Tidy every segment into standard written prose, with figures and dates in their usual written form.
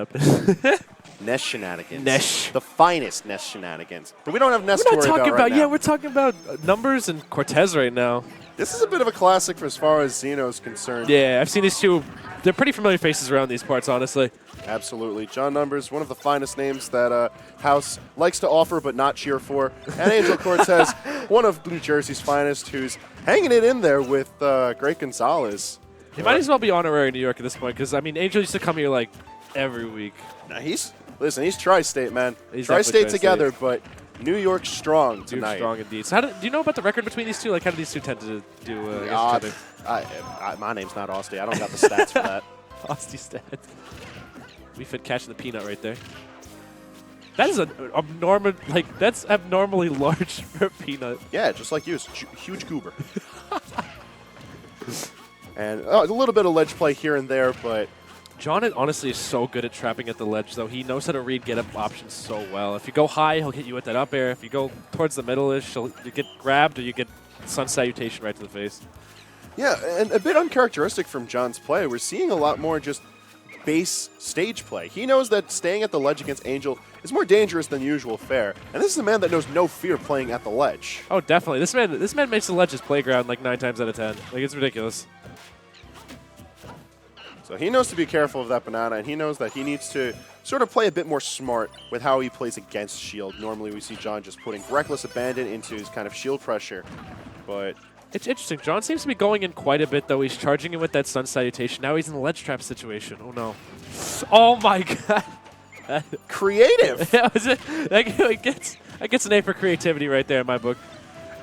weapon. Nest shenanigans. Nesh. The finest Nest shenanigans. But we don't have Nest We're to not worry talking about right about, yeah, now. we're talking about Numbers and Cortes right now. This is a bit of a classic for as far as Xeno's concerned. Yeah, I've seen these two. They're pretty familiar faces around these parts, honestly. Absolutely. JohnNumbers, one of the finest names that House likes to offer but not cheer for. And Angel Cortes, one of New Jersey's finest, who's hanging it in there with Great Gonzalez. He might as well be honorary New York at this point, because, I mean, Angel used to come here, like, every week. Now he's tri-state, man. He's Tri-state definitely together, but New York strong tonight. New York strong indeed. So do you know about the record between these two? Like, how do these two tend to do against each other? My name's not Austin. I don't got the stats for that. Austin stats. We fit catching the peanut right there. That is that's abnormally large for a peanut. Yeah, just like you. It's a huge goober. And a little bit of ledge play here and there, but John honestly is so good at trapping at the ledge, though. He knows how to read get-up options so well. If you go high, he'll hit you with that up air. If you go towards the middle-ish, you get grabbed or you get sun salutation right to the face. yeah, and a bit uncharacteristic from John's play. We're seeing a lot more just base stage play. He knows that staying at the ledge against Angel is more dangerous than usual fare, and this is a man that knows no fear playing at the ledge. Oh, definitely. This man makes the ledge his playground like 9 times out of 10. Like, it's ridiculous. So he knows to be careful of that banana, and he knows that he needs to sort of play a bit more smart with how he plays against shield. Normally we see John just putting reckless abandon into his kind of shield pressure, but It's interesting. John seems to be going in quite a bit, though. He's charging in with that sun salutation. Now he's in the ledge trap situation. Oh, no. Oh, my God. creative. Yeah, that gets an A for creativity right there in my book.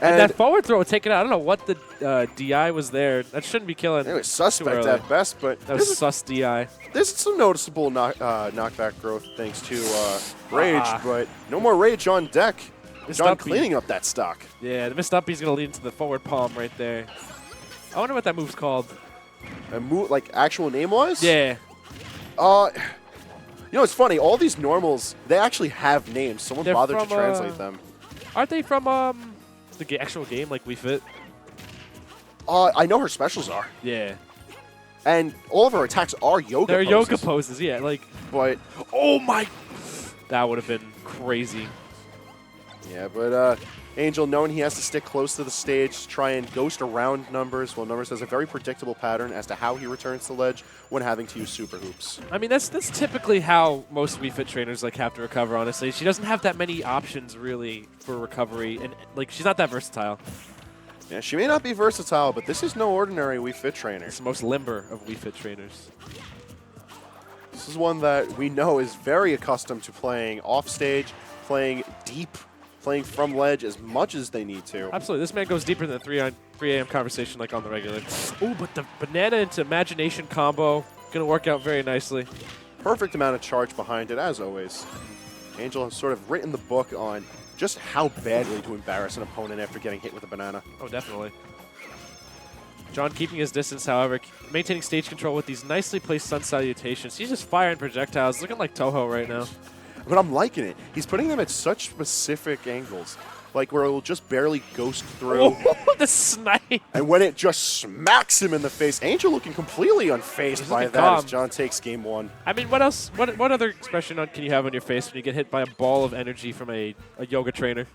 And that forward throw taken out. I don't know what the DI was there. That shouldn't be killing. It was suspect at best, but that was sus DI. There's some noticeable knockback growth thanks to Rage, but no more Rage on deck. John cleaning up that stock. Yeah, the missed up, he's going to lead into the forward palm right there. I wonder what that move's called. A move, like actual name-wise? Yeah. You know, it's funny. All these normals, they actually have names. Someone They're bothered to from, translate them. Aren't they from the actual game, like We Fit? I know her specials are. Yeah. And all of her attacks are yoga They're poses. yoga poses, yeah. Like, But, oh my. That would have been crazy. yeah, but Angel, knowing he has to stick close to the stage, try and ghost around Numbers, well, Numbers has a very predictable pattern as to how he returns to ledge when having to use super hoops. I mean, that's typically how most We Fit trainers like have to recover, honestly. She doesn't have that many options, really, for recovery. And, like, she's not that versatile. Yeah, she may not be versatile, but this is no ordinary Wii Fit trainer. It's the most limber of We Fit trainers. This is one that we know is very accustomed to playing off stage, playing deep, playing from ledge as much as they need to. Absolutely. This man goes deeper than the 3 a.m. conversation like on the regular. Ooh, but the banana into imagination combo going to work out very nicely. Perfect amount of charge behind it, as always. Angel has sort of written the book on just how badly to embarrass an opponent after getting hit with a banana. Oh, definitely. John keeping his distance, however, maintaining stage control with these nicely placed sun salutations. He's just firing projectiles, looking like Toho right now. But I'm liking it. He's putting them at such specific angles, like where it will just barely ghost through. Oh, the snipe! And when it just smacks him in the face, Angel looking completely unfazed by that calm. as John takes game 1. I mean, what else? What other expression can you have on your face when you get hit by a ball of energy from a yoga trainer?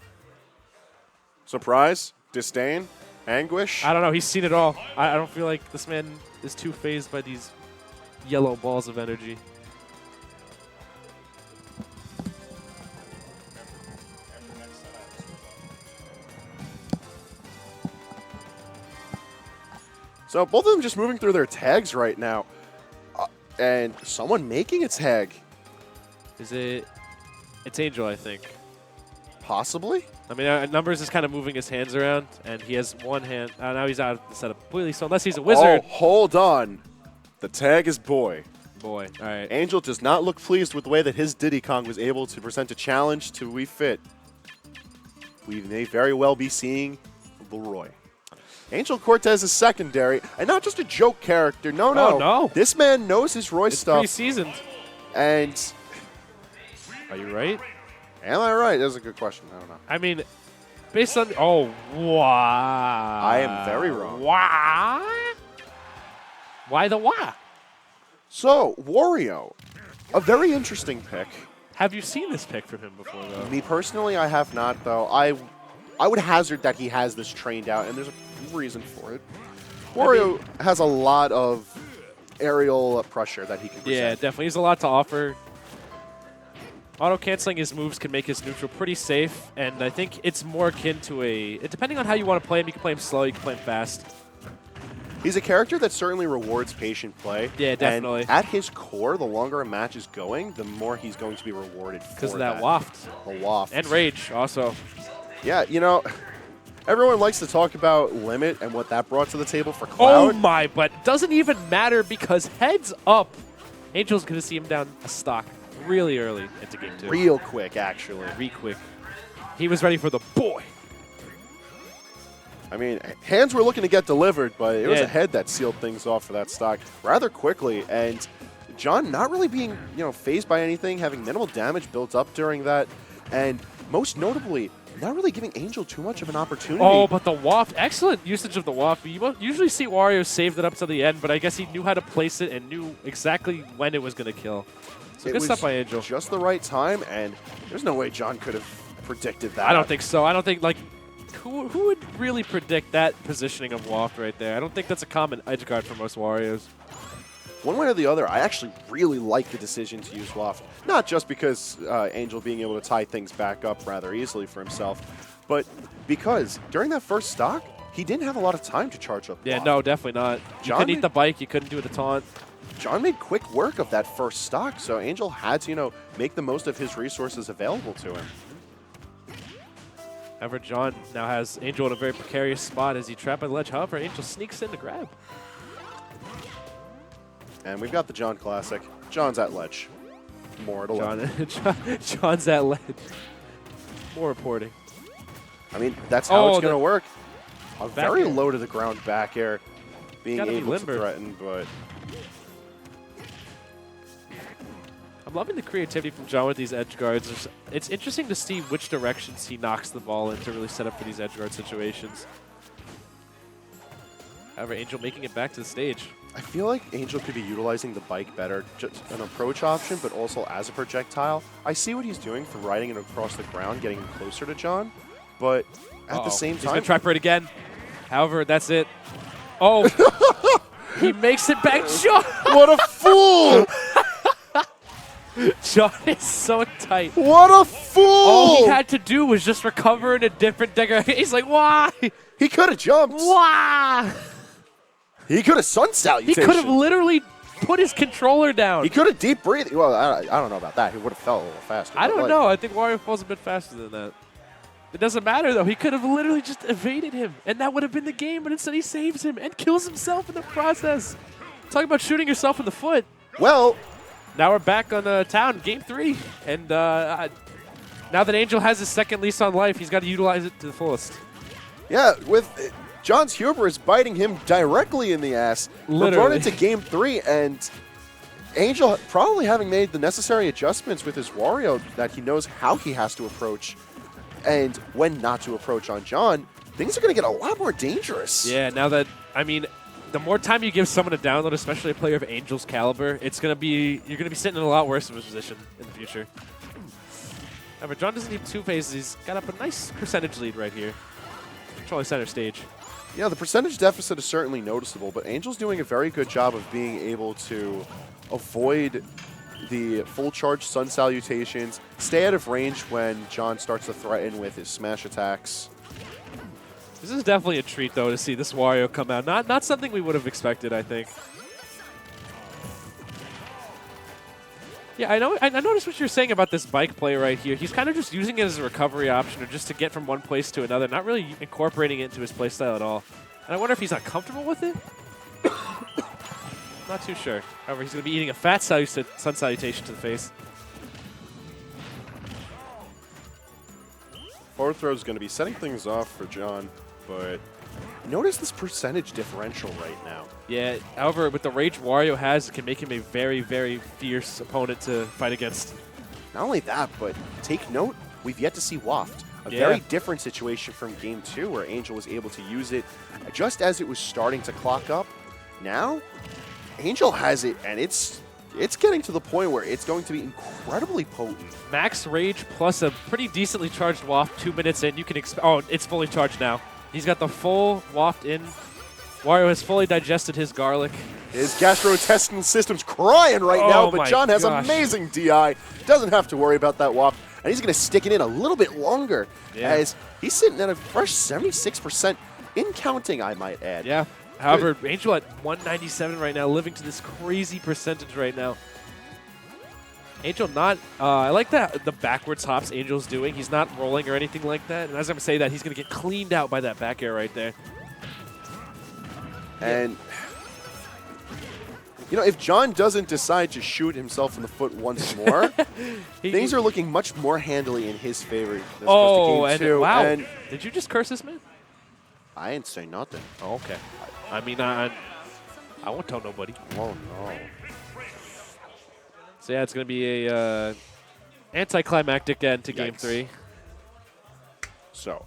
Surprise? Disdain? Anguish? I don't know. He's seen it all. I don't feel like this man is too fazed by these yellow balls of energy. So both of them just moving through their tags right now. And someone making a tag. Is it? It's Angel, I think. Possibly? I mean, Numbers is kind of moving his hands around, and he has one hand. Now he's out of the setup completely, so unless he's a wizard. Oh, hold on. The tag is boy. Boy, all right. Angel does not look pleased with the way that his Diddy Kong was able to present a challenge to Wii Fit. We may very well be seeing Leroy. Angel Cortes is secondary, and not just a joke character. No, no. Oh, no. This man knows his Roy It's stuff. pre-seasoned. And Are you right? am I right? That's a good question. I don't know. I mean, based on... Oh, wow. I am very wrong. Why? Why the why? So, Wario, A very interesting pick. Have you seen this pick from him before, though? Me personally, I have not, though. I would hazard that he has this trained out, and there's a reason for it. Wario has a lot of aerial pressure that he can present. Yeah, definitely. He has a lot to offer. Auto-canceling his moves can make his neutral pretty safe, and I think it's more akin to depending on how you want to play him, you can play him slow, you can play him fast. He's a character that certainly rewards patient play. Yeah, definitely. And at his core, the longer a match is going, the more he's going to be rewarded for because of that waft. The waft. And rage, also. Yeah, you know, everyone likes to talk about Limit and what that brought to the table for Cloud. Oh my, but doesn't even matter because heads up, Angel's going to see him down a stock really early into game 2. Real quick, actually. Real quick. He was ready for the boy. I mean, hands were looking to get delivered, but it was a head that sealed things off for that stock rather quickly. And John not really being, phased by anything, having minimal damage built up during that, and most notably, not really giving Angel too much of an opportunity. Oh, but the waft, excellent usage of the waft. You usually see Wario save it up to the end, but I guess he knew how to place it and knew exactly when it was going to kill. So good stuff by Angel. Just the right time, and there's no way John could have predicted that. I don't think so. I don't think, who would really predict that positioning of waft right there? I don't think that's a common edge guard for most Warios. One way or the other, I actually really like the decision to use waft. Not just because Angel being able to tie things back up rather easily for himself, but because during that first stock, he didn't have a lot of time to charge up Yeah, waft. no, definitely not. You couldn't eat the bike. You couldn't do the taunt. John made quick work of that first stock, so Angel had to, make the most of his resources available to him. However, John now has Angel in a very precarious spot as he trapped by the ledge. However, Angel sneaks in to grab. And we've got the John classic. John's at ledge. More at 11. John's at ledge. More reporting. I mean, that's how it's going to work. A very air. low to the ground back air, being able to limber. threaten, but I'm loving the creativity from John with these edge guards. It's interesting to see which directions he knocks the ball in to really set up for these edge guard situations. However, Angel making it back to the stage. I feel like Angel could be utilizing the bike better, just an approach option, but also as a projectile. I see what he's doing from riding it across the ground, getting him closer to John, but at the same time... He's going to try for it again. However, that's it. Oh, he makes it back. John! What a fool! John is so tight. What a fool! All he had to do was just recover in a different decker. He's like, why? He could have jumped. Why? He could have sun salutation. He could have literally put his controller down. He could have deep breathed. Well, I don't know about that. He would have fell a little faster. I don't know. I think Wario falls a bit faster than that. It doesn't matter, though. He could have literally just evaded him, and that would have been the game, but instead he saves him and kills himself in the process. Talk about shooting yourself in the foot. Well, now we're back on town, game 3. And now that Angel has his second lease on life, he's got to utilize it to the fullest. Yeah, with John's hubris biting him directly in the ass. Literally. We're brought into game 3, and Angel probably having made the necessary adjustments with his Wario that he knows how he has to approach and when not to approach on John, things are going to get a lot more dangerous. Yeah, now that, I mean, the more time you give someone a download, especially a player of Angel's caliber, it's going to be, you're going to be sitting in a lot worse of a position in the future. However, John doesn't need 2 phases. He's got up a nice percentage lead right here. Controlling center stage. Yeah, the percentage deficit is certainly noticeable, but Angel's doing a very good job of being able to avoid the full charge sun salutations, stay out of range when John starts to threaten with his smash attacks. This is definitely a treat, though, to see this Wario come out. Not something we would have expected, I think. Yeah, I noticed what you're saying about this bike play right here. He's kind of just using it as a recovery option or just to get from one place to another, not really incorporating it into his playstyle at all. And I wonder if he's not comfortable with it? Not too sure. However, he's going to be eating a fat sun salutation to the face. Forward throw is going to be setting things off for John, but notice this percentage differential right now. Yeah, however, with the rage Wario has, it can make him a very, very fierce opponent to fight against. Not only that, but take note, we've yet to see Waft. A very different situation from Game 2 where Angel was able to use it just as it was starting to clock up. Now, Angel has it, and it's it's getting to the point where it's going to be incredibly potent. Max Rage plus a pretty decently charged waft 2 minutes in. You can oh, it's fully charged now. He's got the full waft in. Wario has fully digested his garlic. His gastrointestinal system's crying right now, but John has gosh. amazing DI. Doesn't have to worry about that waft. And he's going to stick it in a little bit longer as he's sitting at a fresh 76% in counting, I might add. Yeah. However, Angel at 197 right now, living to this crazy percentage right now. Angel not, I like that the backwards hops Angel's doing. He's not rolling or anything like that. And as I'm saying that, he's going to get cleaned out by that back air right there. And, you know, if John doesn't decide to shoot himself in the foot once more, things are looking much more handily in his favor. Oh, and wow. And did you just curse this man? I ain't say nothing. Oh, okay. I mean, I won't tell nobody. Oh, no. So, yeah, it's going to be a anticlimactic end to Game Yikes. 3. So,